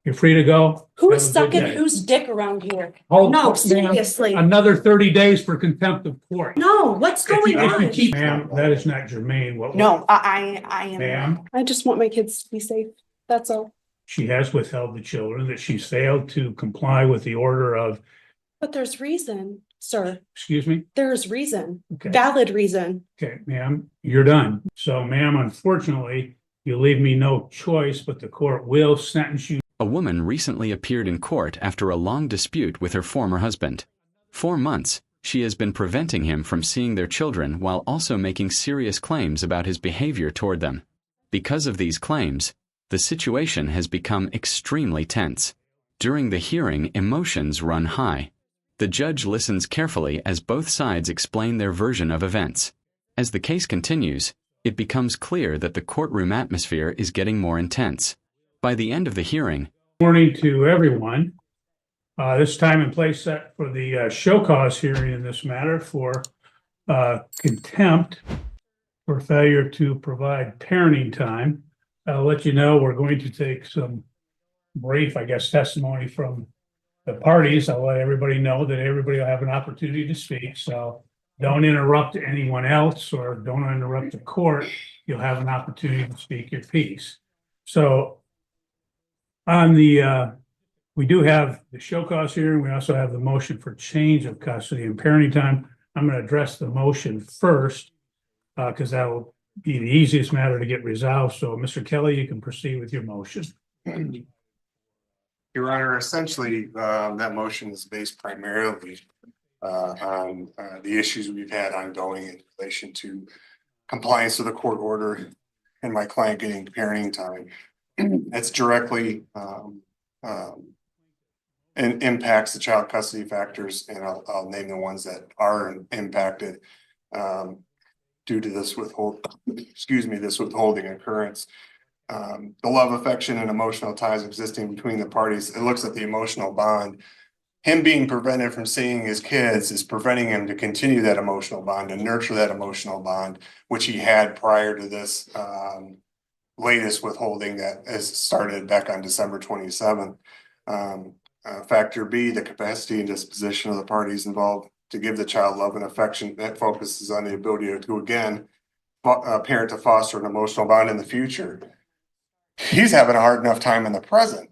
You're free to go. Who's Have a good sucking day. whose dick around here? Hold No, on, ma'am. seriously. Another 30 days for contempt of court. No, what's going on? Ma'am, that is not germane. No, I am. Ma'am, I just want my kids to be safe. That's all. she has withheld the children, that she's failed to comply with the order of, But there's reason, sir. excuse me? There's reason. Okay. Valid reason. Okay, ma'am, you're done. So, ma'am, unfortunately, you leave me no choice, but the court will sentence you. A woman recently appeared in court after a long dispute with her former husband. 4 months, she has been preventing him from seeing their children while also making serious claims about his behavior toward them. Because of these claims, the situation has become extremely tense. During the hearing, emotions run high. The judge listens carefully as both sides explain their version of events. As the case continues, it becomes clear that the courtroom atmosphere is getting more intense. By the end of the hearing, Morning to everyone. This time and place set for the show cause hearing in this matter for contempt for failure to provide parenting time. I'll let you know we're going to take some brief, testimony from the parties. I'll let everybody know that everybody will have an opportunity to speak. So don't interrupt anyone else or don't interrupt the court. You'll have an opportunity to speak your piece. So on the, we do have the show cause hearing. We also have the motion for change of custody and parenting time. I'm going to address the motion first because that will be the easiest matter to get resolved. So, Mr. Kelly, you can proceed with your motion. Your Honor, essentially, that motion is based primarily on the issues we've had ongoing in relation to compliance with the court order and my client getting parenting time. It's directly and impacts the child custody factors, and I'll name the ones that are impacted due to this withholding occurrence. The love, affection, and emotional ties existing between the parties. It looks at the emotional bond. Him being prevented from seeing his kids is preventing him to continue that emotional bond and nurture that emotional bond, which he had prior to this latest withholding that has started back on December 27th. Factor B, the capacity and disposition of the parties involved to give the child love and affection that focuses on the ability to again, parent to foster an emotional bond in the future. He's having a hard enough time in the present,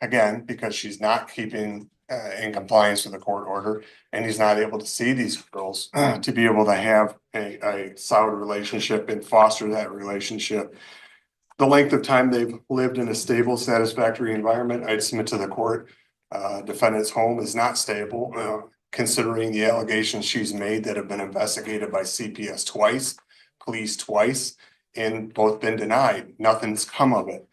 again, because she's not keeping in compliance with the court order, and he's not able to see these girls to be able to have a solid relationship and foster that relationship. The length of time they've lived in a stable, satisfactory environment, I'd submit to the court, defendant's home is not stable, considering the allegations she's made that have been investigated by CPS twice, police twice, and both been denied. Nothing's come of it,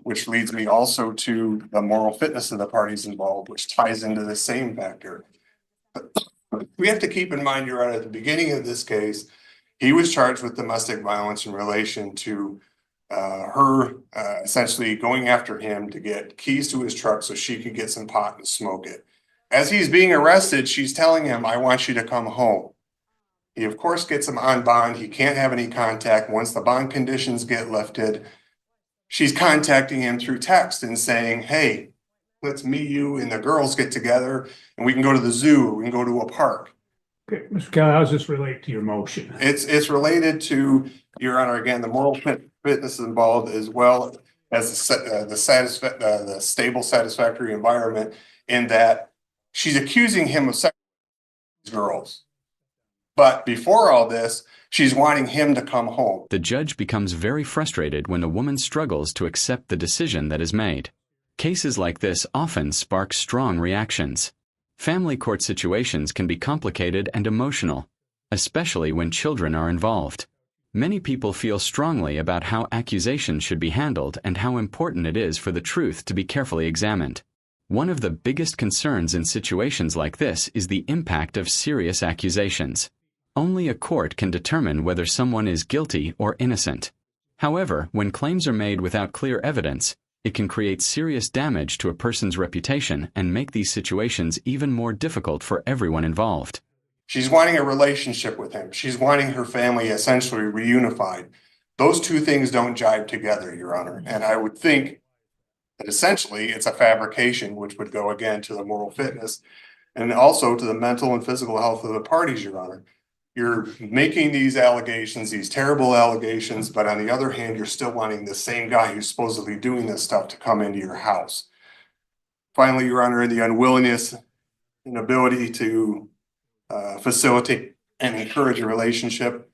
which leads me also to the moral fitness of the parties involved, which ties into the same factor. We have to keep in mind, Your Honor, at the beginning of this case, he was charged with domestic violence in relation to her essentially going after him to get keys to his truck so she could get some pot and smoke it. As he's being arrested, she's telling him, "I want you to come home." He, of course, gets him on bond. He can't have any contact. Once the bond conditions get lifted, she's contacting him through text and saying, "Hey, let's meet you and the girls get together and we can go to the zoo or we can go to a park." Okay, Mr. Kelly, how does this relate to your motion? It's related to, Your Honor, again, the moral fitness involved, as well as the stable, satisfactory environment, in that she's accusing him of sex with girls. But before all this, she's wanting him to come home. the judge becomes very frustrated when a woman struggles to accept the decision that is made. Cases like this often spark strong reactions. Family court situations can be complicated and emotional, especially when children are involved. Many people feel strongly about how accusations should be handled and how important it is for the truth to be carefully examined. One of the biggest concerns in situations like this is the impact of serious accusations. Only a court can determine whether someone is guilty or innocent. However, when claims are made without clear evidence, it can create serious damage to a person's reputation and make these situations even more difficult for everyone involved. She's wanting a relationship with him. She's wanting her family essentially reunified. Those two things don't jive together, Your Honor. And I would think that essentially it's a fabrication, which would go again to the moral fitness and also to the mental and physical health of the parties, Your Honor. You're making these allegations, these terrible allegations, but on the other hand, you're still wanting the same guy who's supposedly doing this stuff to come into your house. Finally, Your Honor, the unwillingness and ability to facilitate and encourage a relationship.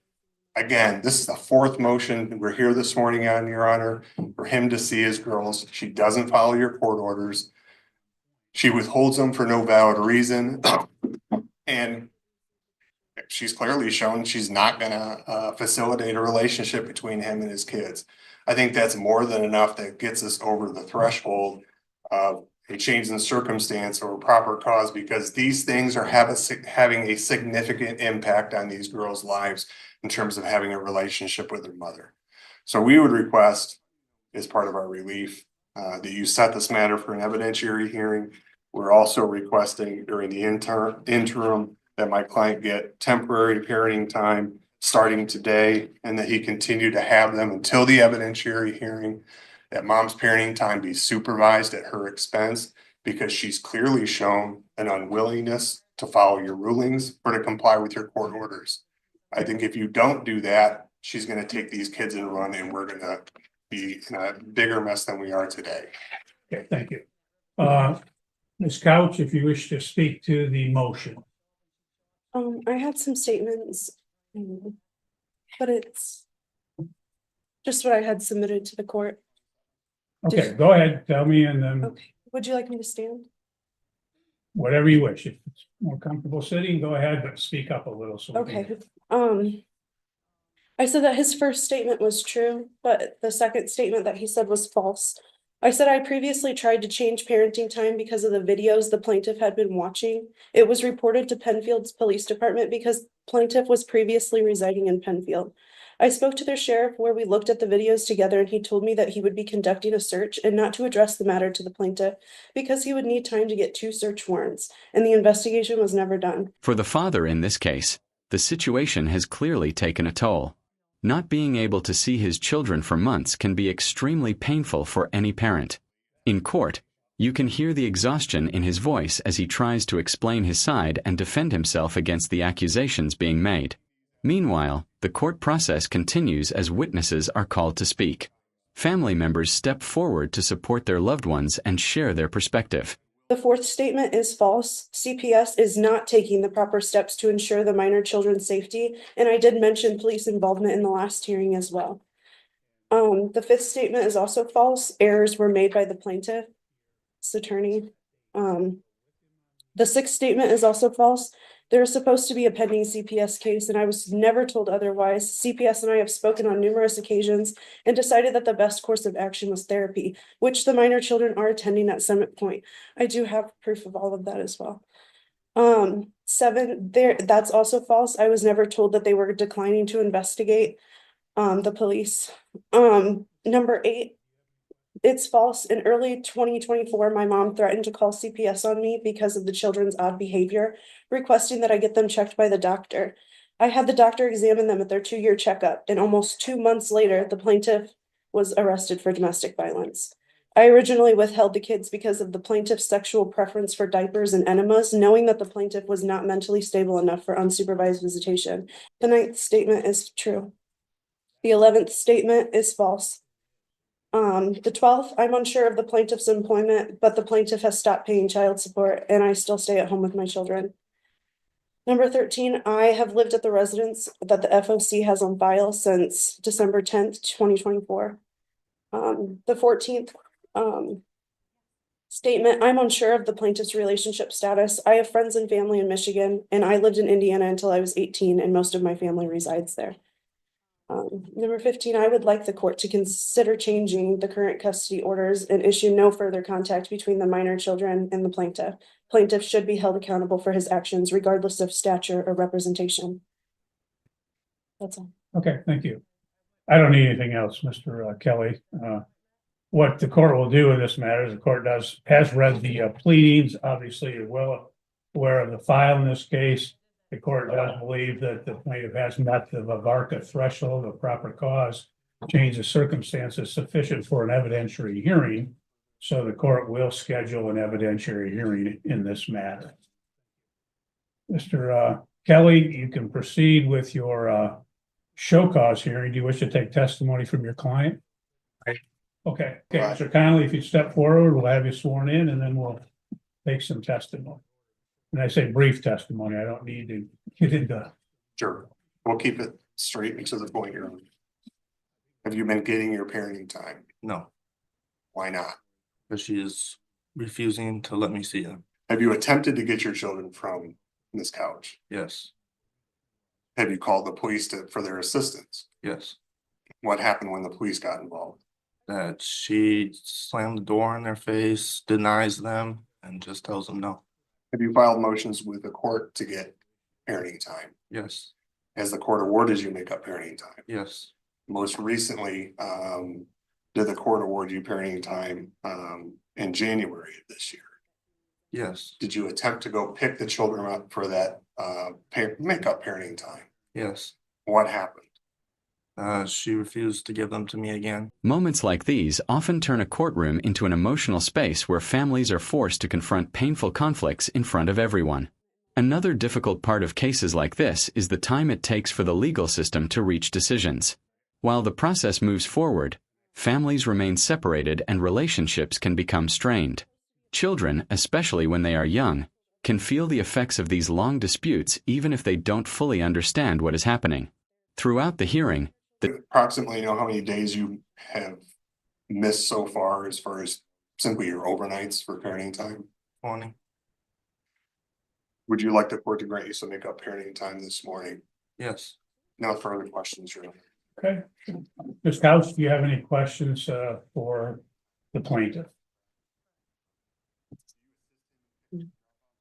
Again, this is the fourth motion we're here this morning on, Your Honor, for him to see his girls. She doesn't follow your court orders. She withholds them for no valid reason. And she's clearly shown she's not gonna facilitate a relationship between him and his kids. I think that's more than enough that gets us over the threshold of a change in circumstance or proper cause, because these things are having a significant impact on these girls' lives in terms of having a relationship with their mother. So we would request, as part of our relief, that you set this matter for an evidentiary hearing. We're also requesting during the interim that my client get temporary parenting time starting today, and that he continue to have them until the evidentiary hearing. That mom's parenting time be supervised at her expense, because she's clearly shown an unwillingness to follow your rulings or to comply with your court orders. I think if you don't do that, she's going to take these kids and run, and we're going to be in a bigger mess than we are today. Okay, thank you. Ms. Couch, if you wish to speak to the motion. I had some statements, but it's just what I had submitted to the court. Okay, go ahead, tell me, and then Okay, would you like me to stand? whatever you wish. If it's more comfortable sitting, go ahead, but speak up a little. So we can- Okay, I said that his first statement was true, but the second statement that he said was false. I said I previously tried to change parenting time because of the videos the plaintiff had been watching. It was reported to Penfield's police department because plaintiff was previously residing in Penfield. I spoke to their sheriff where we looked at the videos together, and he told me that he would be conducting a search and not to address the matter to the plaintiff because he would need time to get 2 search warrants, and the investigation was never done. For the father in this case, the situation has clearly taken a toll. Not being able to see his children for months can be extremely painful for any parent. In court, you can hear the exhaustion in his voice as he tries to explain his side and defend himself against the accusations being made. Meanwhile, the court process continues as witnesses are called to speak. Family members step forward to support their loved ones and share their perspective. The fourth statement is false. CPS is not taking the proper steps to ensure the minor children's safety, and I did mention police involvement in the last hearing as well. The fifth statement is also false. Errors were made by the plaintiff's attorney. The sixth statement is also false. There is supposed to be a pending CPS case, and I was never told otherwise. CPS and I have spoken on numerous occasions and decided that the best course of action was therapy, which the minor children are attending at Summit Point. I do have proof of all of that as well. That's also false. I was never told that they were declining to investigate the police. Number 8, it's false. In early 2024, my mom threatened to call CPS on me because of the children's odd behavior, requesting that I get them checked by the doctor. I had the doctor examine them at their 2-year checkup, and almost 2 months later, the plaintiff was arrested for domestic violence. I originally withheld the kids because of the plaintiff's sexual preference for diapers and enemas, knowing that the plaintiff was not mentally stable enough for unsupervised visitation. The 9th statement is true. The 11th statement is false. The 12th, I'm unsure of the plaintiff's employment, but the plaintiff has stopped paying child support, and I still stay at home with my children. Number 13, I have lived at the residence that the FOC has on file since December 10th, 2024. The 14th statement, I'm unsure of the plaintiff's relationship status. I have friends and family in Michigan, and I lived in Indiana until I was 18, and most of my family resides there. Number 15, I would like the court to consider changing the current custody orders and issue no further contact between the minor children and the plaintiff. Plaintiff should be held accountable for his actions regardless of stature or representation. That's all. Okay, thank you. I don't need anything else, Mr. Kelly. What the court will do in this matter is the court has read the pleadings. Obviously, you're well aware of the file in this case. The court does believe that the plaintiff has met the VARCA threshold of proper cause, change of circumstances sufficient for an evidentiary hearing. So the court will schedule an evidentiary hearing in this matter. Mr. Kelly, you can proceed with your show cause hearing. Do you wish to take testimony from your client? Right. Okay, Mr. Connolly, if you step forward, we'll have you sworn in and then we'll take some testimony. And I say brief testimony, I don't need to get into. Sure, we'll keep it straight and to the point here. Have you been getting your parenting time? No, Why not? because she is refusing to let me see them. Have you attempted to get your children from this couch? Yes, Have you called the police for their assistance? yes. What happened when the police got involved? That she slammed the door in their face, denies them, and just tells them no. Have you filed motions with the court to get parenting time? Yes, Has the court awarded you make up parenting time? yes, Most recently, did the court award you parenting time in January of this year? yes, Did you attempt to go pick the children up for that make up parenting time? yes. What happened? She refused to give them to me again. Moments like these often turn a courtroom into an emotional space where families are forced to confront painful conflicts in front of everyone. Another difficult part of cases like this is the time it takes for the legal system to reach decisions. While the process moves forward, families remain separated and relationships can become strained. Children, especially when they are young, can feel the effects of these long disputes even if they don't fully understand what is happening. Throughout the hearing, Approximately, how many days you have missed so far as simply your overnights for parenting time? 20. Would you like the court to grant you some make up parenting time this morning? Yes. No further questions, Your Honor. Okay. Ms. Couch, do you have any questions for the plaintiff?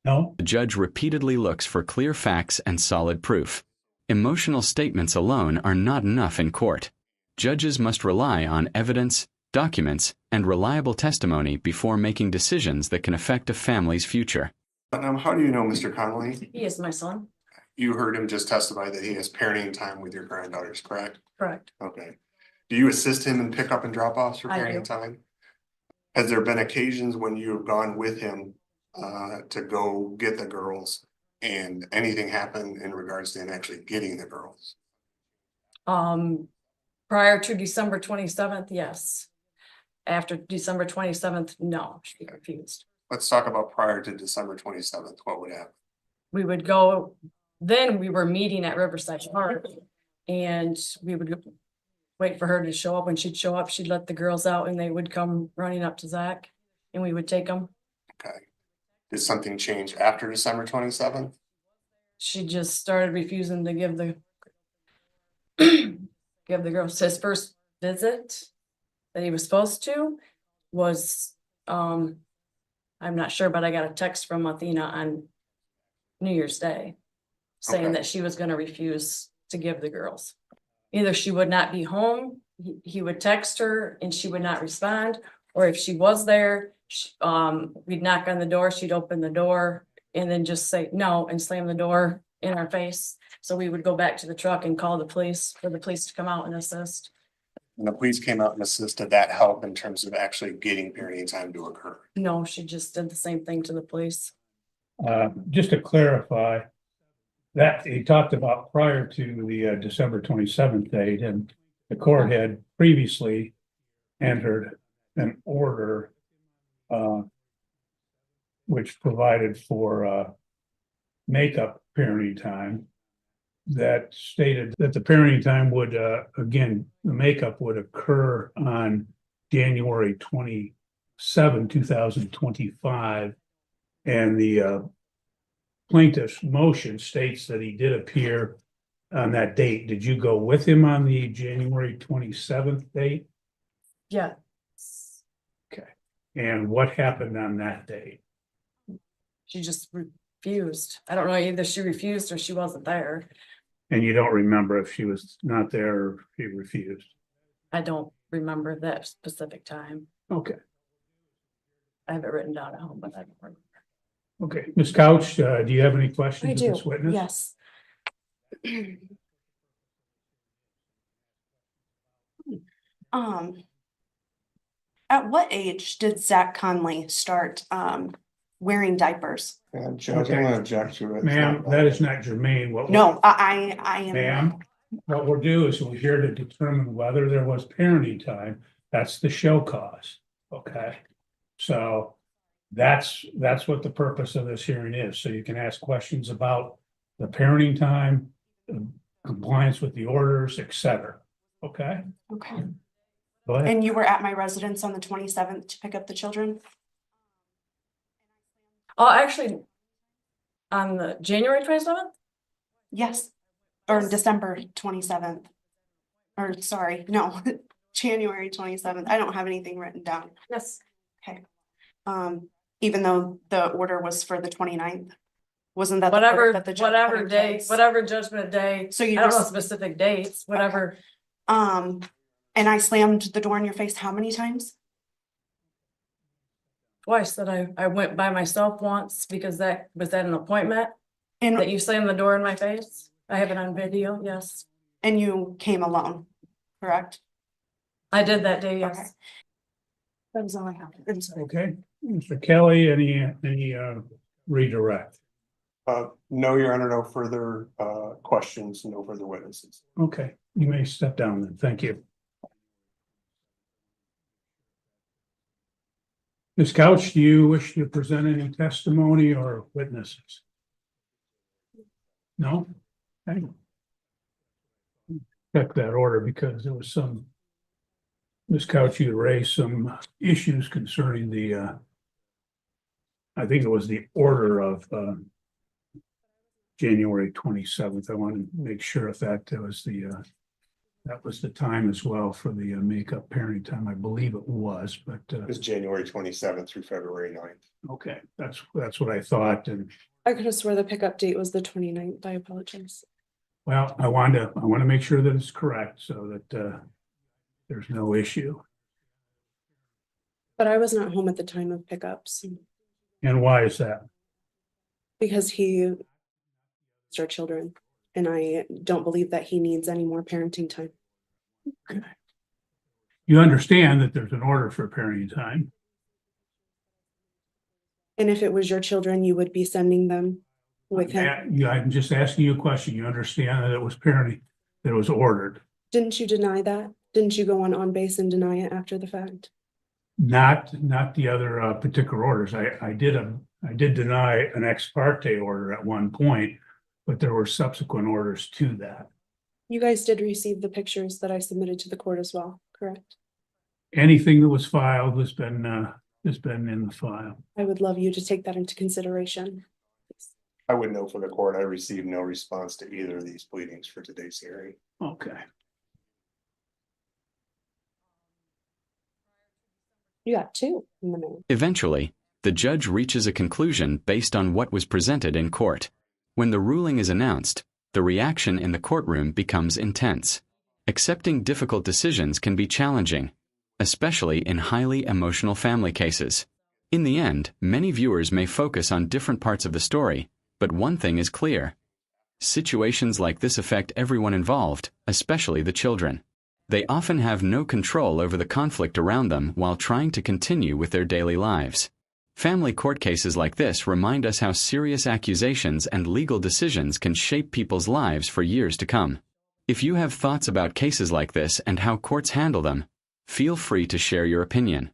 No? the judge repeatedly looks for clear facts and solid proof. Emotional statements alone are not enough in court. Judges must rely on evidence, documents, and reliable testimony before making decisions that can affect a family's future. How do you know Mr. Connolly? He is my son. You heard him just testify that he has parenting time with your granddaughters, correct? Correct. Okay. Do you assist him in pick up and drop offs for I parenting do. time? Has there been occasions when you have gone with him to go get the girls and anything happened in regards to him actually getting the girls? Prior to December 27th, yes. After December 27th, no, she refused. Let's talk about prior to December 27th. What would happen? We would go, then we were meeting at Riverside Park and we would wait for her to show up. When she'd show up, she'd let the girls out and they would come running up to Zach and we would take them. Okay. Did something change after December 27th? She just started refusing to give the give the girls. His first visit that he was supposed to was I'm not sure, but I got a text from Athena on New Year's Day saying Okay. that she was going to refuse to give the girls. Either she would not be home, he would text her and she would not respond, or if she was there, we'd knock on the door, she'd open the door and then just say no and slam the door in our face. So we would go back to the truck and call the police for the police to come out and assist. And the police came out and assisted that help in terms of actually getting parenting time to occur. No, she just did the same thing to the police. Just to clarify, that he talked about prior to the December 27th date, and the court had previously entered an order which provided for makeup parenting time that stated that the parenting time would, again, the makeup would occur on January 27, 2025. And the plaintiff's motion states that he did appear on that date. Did you go with him on the January 27th date? Yeah. Okay. And what happened on that date? She just refused. I don't know, either she refused or she wasn't there. And you don't remember if she was not there or if she refused? I don't remember that specific time. Okay. I have it written down at home, but I don't remember. Okay. Ms. Couch, do you have any I questions do, of this witness? yes. At what age did Zach Conley start wearing diapers? And Judge, I'm gonna object to it. Ma'am, that is not germane. No, I am. Ma'am, what we'll do is we're here to determine whether there was parenting time. That's the show cause, okay? So that's what the purpose of this hearing is. So you can ask questions about the parenting time, compliance with the orders, et cetera, okay? Okay. Go ahead. And you were at my residence on the 27th to pick up the children? Oh, actually, on the January 27th? Yes. Or Yes. December 27th. Or sorry, no, January 27th. I don't have anything written down. Yes. Okay. Even though the order was for the 29th, wasn't that the order that the judge put Whatever in day, place? whatever judgment day, So I you don't know just, specific dates, whatever. and I slammed the door in your face how many times? Twice that I went by myself once because was that an appointment that And, you slammed the door in my face? I have it on video, yes. and you came alone, correct? I did that day, Okay. yes. That was all I have. I'm sorry. Okay, Mr. Kelly, any redirect? No, Your Honor, no further questions, no further witnesses. Okay, you may step down then. Thank you. Ms. Couch, do you wish to present any testimony or witnesses? No? Okay. Check that order because there was some. Ms. Couch, you raised some issues concerning the I think it was the order of January 27th. I want to make sure if that was the time as well for the makeup parenting time. I believe it was, but It was January 27th through February 9th. okay, that's what I thought. And I could have swore the pickup date was the 29th. I apologize. well, I want to make sure that it's correct so that there's no issue. But I was not home at the time of pickups And why is that? because he our children, and I don't believe that he needs any more parenting time. Okay. You understand that there's an order for parenting time. And if it was your children, you would be sending them with him. Yeah, I'm just asking you a question. You understand that it was parenting, that it was ordered, Didn't you deny that? Didn't you go on base and deny it after the fact? not the other particular orders. I did deny an ex parte order at one point, but there were subsequent orders to that. You guys did receive the pictures that I submitted to the court as well, correct? Anything that was filed has been in the file. I would love you to take that into consideration. I would know for the court, I received no response to either of these pleadings for today's hearing. Okay. You got two in the mail. Eventually, the judge reaches a conclusion based on what was presented in court. When the ruling is announced, the reaction in the courtroom becomes intense. Accepting difficult decisions can be challenging, especially in highly emotional family cases. In the end, many viewers may focus on different parts of the story, but one thing is clear. Situations like this affect everyone involved, especially the children. They often have no control over the conflict around them while trying to continue with their daily lives. Family court cases like this remind us how serious accusations and legal decisions can shape people's lives for years to come. If you have thoughts about cases like this and how courts handle them, feel free to share your opinion.